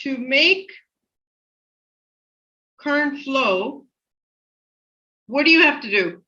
to make current flow, what do you have to do?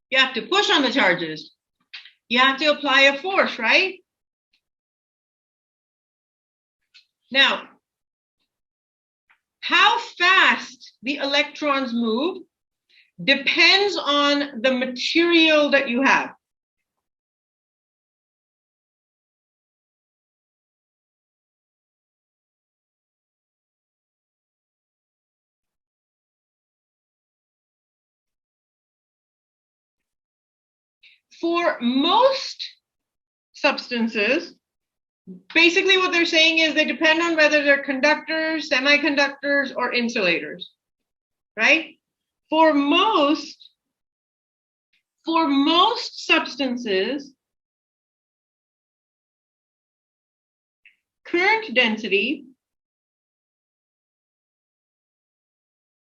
You have to push on the charges. You have to apply a force, right? Now, how fast the electrons move depends on the material that you have. For most substances, basically what they're saying is they depend on whether they're conductors, semiconductors, or insulators, right? For most substances, current density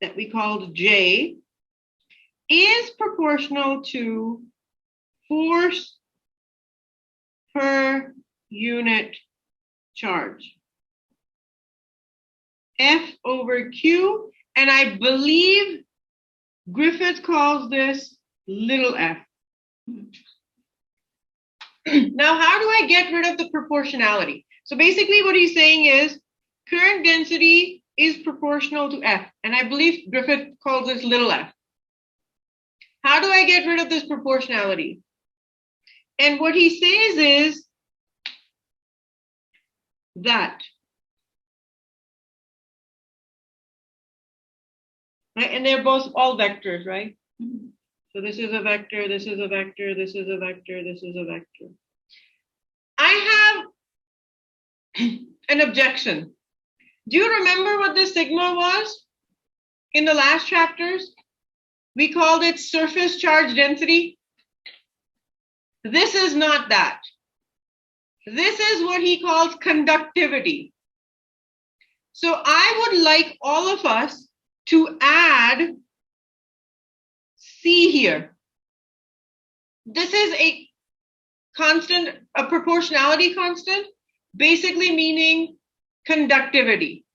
that we called J is proportional to force per unit charge. F over Q, and I believe Griffiths calls this little f. Now, how do I get rid of the proportionality? So basically what he's saying is current density is proportional to F, and I believe Griffiths calls this little f. How do I get rid of this proportionality? And what he says is that, right? And they're both all vectors, right? Mm-hmm. So this is a vector, this is a vector, this is a vector, this is a vector. I have an objection. Do you remember what this sigma was in the last chapters? We called it surface charge density. This is not that. This is what he calls conductivity. So I would like all of us to add C here. This is a constant, a proportionality constant, basically meaning conductivity.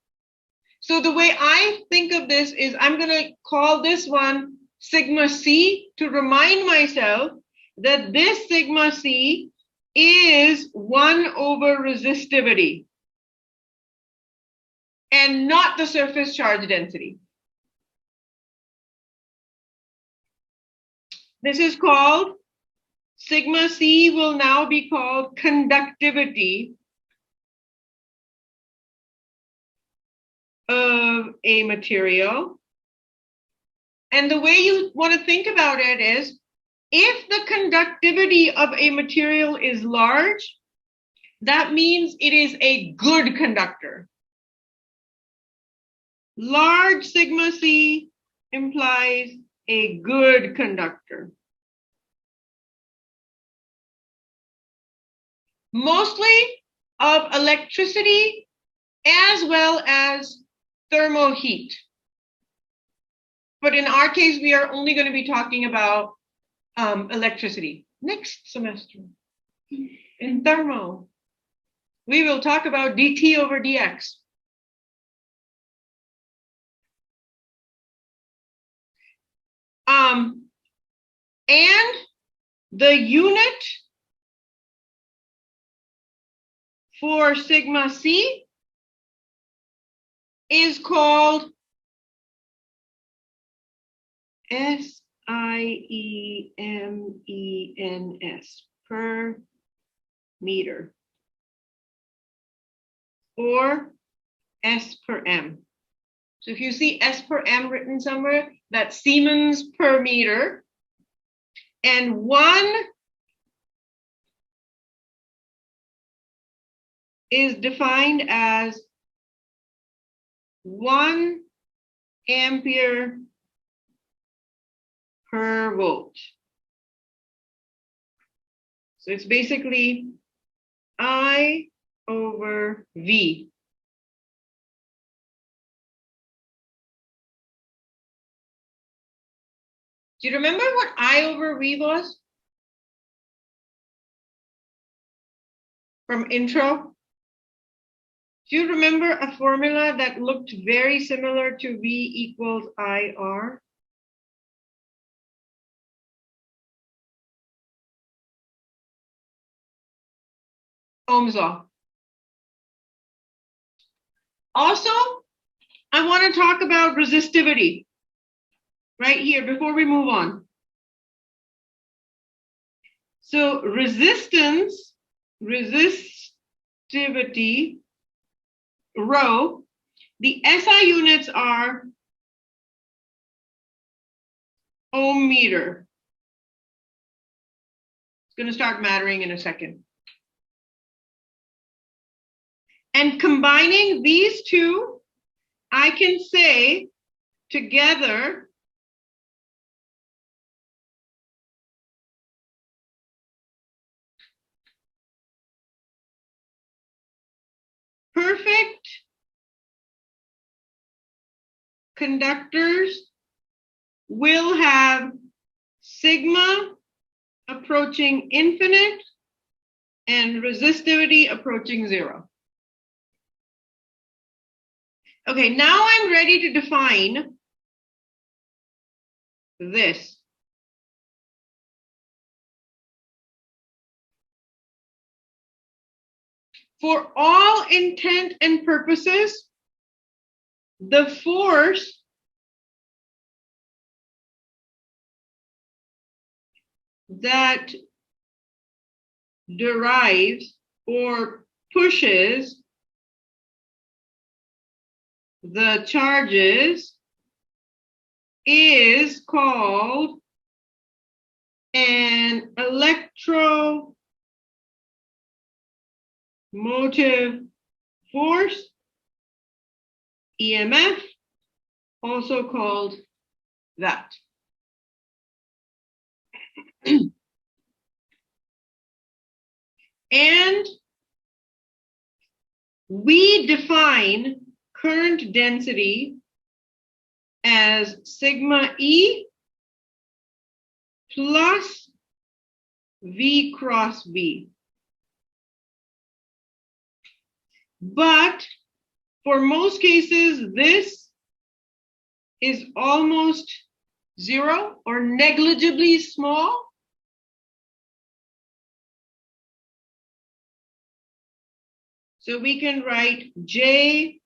So the way I think of this is I'm going to call this one sigma C to remind myself that this sigma C is 1 over resistivity and not the surface charge density. This is called, sigma C will now be called conductivity of a material. And the way you want to think about it is, if the conductivity of a material is large, that means it is a good conductor. Large sigma C implies a good conductor. Mostly of electricity as well as thermal heat. But in our case, we are only going to be talking about electricity. Next semester, in thermal, we will talk about dt over dx. And the unit for sigma C is called SIEMENS, per meter, or S per M. So if you see S per M written somewhere, that's Siemens per meter. And 1 is defined as 1 ampere per volt. So it's basically I over V. Do you remember what I over V was? From intro? Do you remember a formula that looked very similar to V equals IR? Ohm's law. Also, I want to talk about resistivity right here before we move on. So resistance, resistivity, rho, the SI units are ohm meter. It's going to start mattering in a second. And combining these two, I can say together perfect conductors will have sigma approaching infinite and resistivity approaching 0. Okay, now I'm ready to define this. For all intent and purposes, the force that derives or pushes the charges is called an electromotive force, EMF, also called that. And we define current density as sigma E plus V cross V. But for most cases, this is almost 0 or negligibly small. So we can write J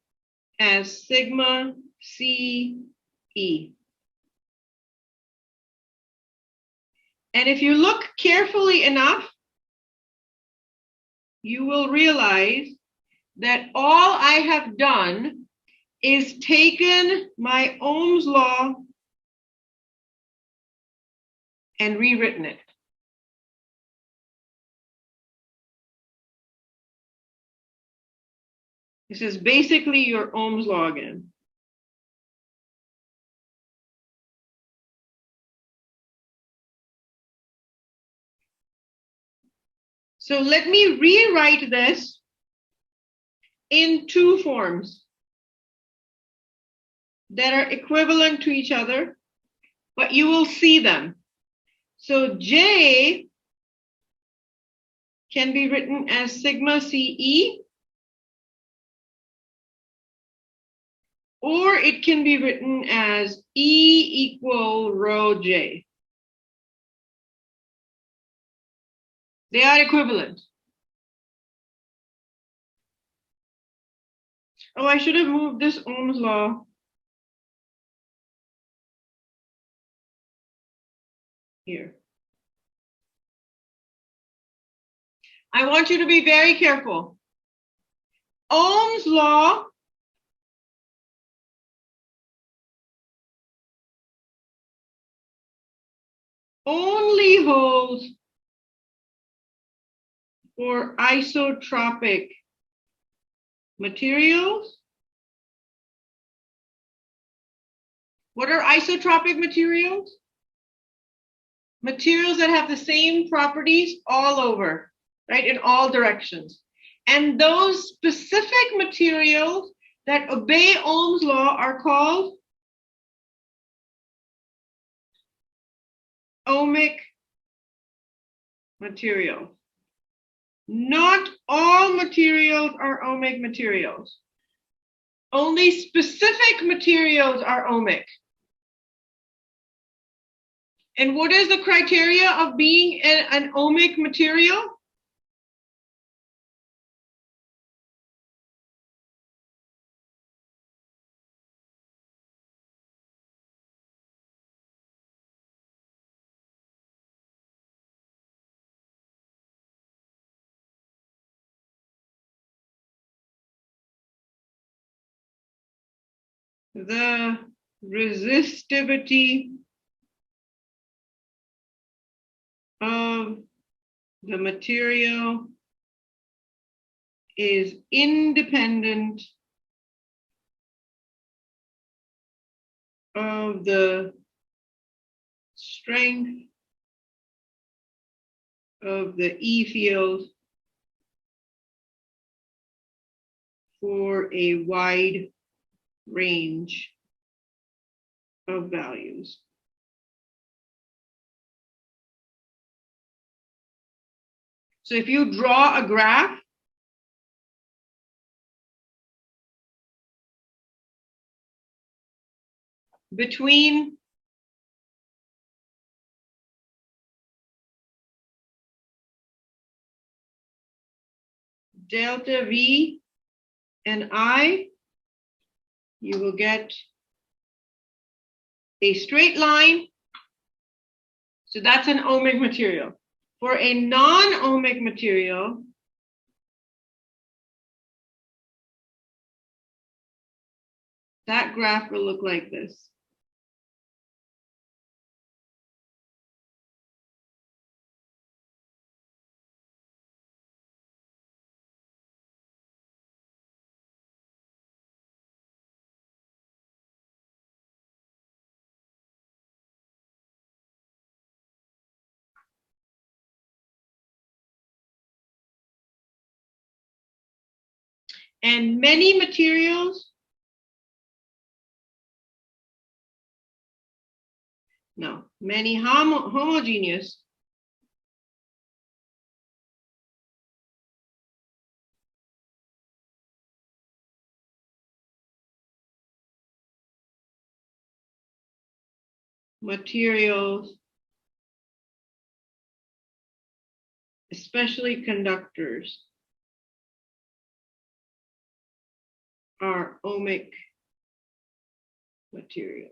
as sigma C E. And if you look carefully enough, you will realize that all I have done is taken my Ohm's law and rewritten it. This is basically your Ohm's law again. So let me rewrite this in two forms that are equivalent to each other, but you will see them. So J can be written as sigma CE, or it can be written as E equal rho J. They are equivalent. Oh, I should have moved this Ohm's law here. I want you to be very careful. Ohm's law only holds for isotropic materials. What are isotropic materials? Materials that have the same properties all over, right, in all directions. And those specific materials that obey Ohm's law are called ohmic materials. Not all materials are ohmic materials. Only specific materials are ohmic. And what is the criteria of being an ohmic material? The resistivity of the material is independent of the strength of the E field for a wide range of values. So if you draw a graph, between delta V and I, you will get a straight line. So that's an ohmic material. For a non-ohmic material, that graph will look like this. And many materials, no, many homogeneous materials, especially conductors, are ohmic materials.